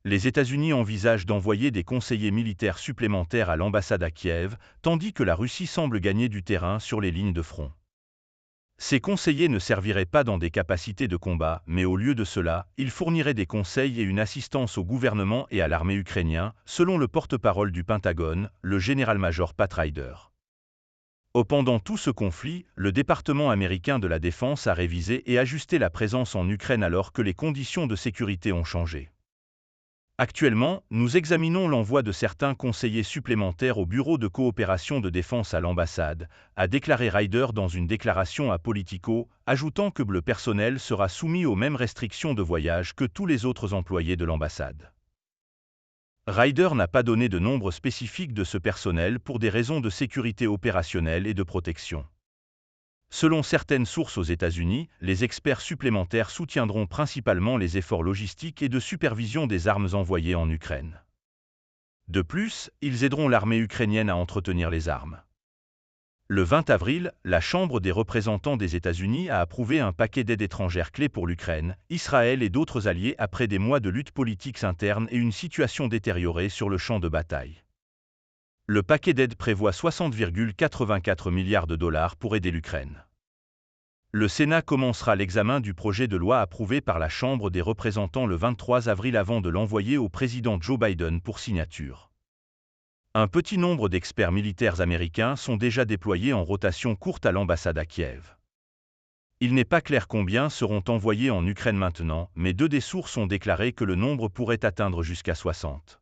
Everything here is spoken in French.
Les États-Unis envisagent d'envoyer des conseillers militaires supplémentaires à l'ambassade à Kiev, tandis que la Russie semble gagner du terrain sur les lignes de front. Ces conseillers ne serviraient pas dans des capacités de combat, mais au lieu de cela, ils fourniraient des conseils et une assistance au gouvernement et à l'armée ukrainien, selon le porte-parole du Pentagone, le général-major Pat Ryder. Pendant tout ce conflit, le département américain de la Défense a révisé et ajusté la présence en Ukraine alors que les conditions de sécurité ont changé. Actuellement, nous examinons l'envoi de certains conseillers supplémentaires au Bureau de coopération de défense à l'ambassade, a déclaré Ryder dans une déclaration à Politico, ajoutant que le personnel sera soumis aux mêmes restrictions de voyage que tous les autres employés de l'ambassade. Ryder n'a pas donné de nombre spécifique de ce personnel pour des raisons de sécurité opérationnelle et de protection. Selon certaines sources aux États-Unis, les experts supplémentaires soutiendront principalement les efforts logistiques et de supervision des armes envoyées en Ukraine. De plus, ils aideront l'armée ukrainienne à entretenir les armes. Le 20 avril, la Chambre des représentants des États-Unis a approuvé un paquet d'aides étrangères clés pour l'Ukraine, Israël et d'autres alliés après des mois de luttes politiques internes et une situation détériorée sur le champ de bataille. Le paquet d'aide prévoit 60,84 milliards de dollars pour aider l'Ukraine. Le Sénat commencera l'examen du projet de loi approuvé par la Chambre des représentants le 23 avril avant de l'envoyer au président Joe Biden pour signature. Un petit nombre d'experts militaires américains sont déjà déployés en rotation courte à l'ambassade à Kiev. Il n'est pas clair combien seront envoyés en Ukraine maintenant, mais deux des sources ont déclaré que le nombre pourrait atteindre jusqu'à 60.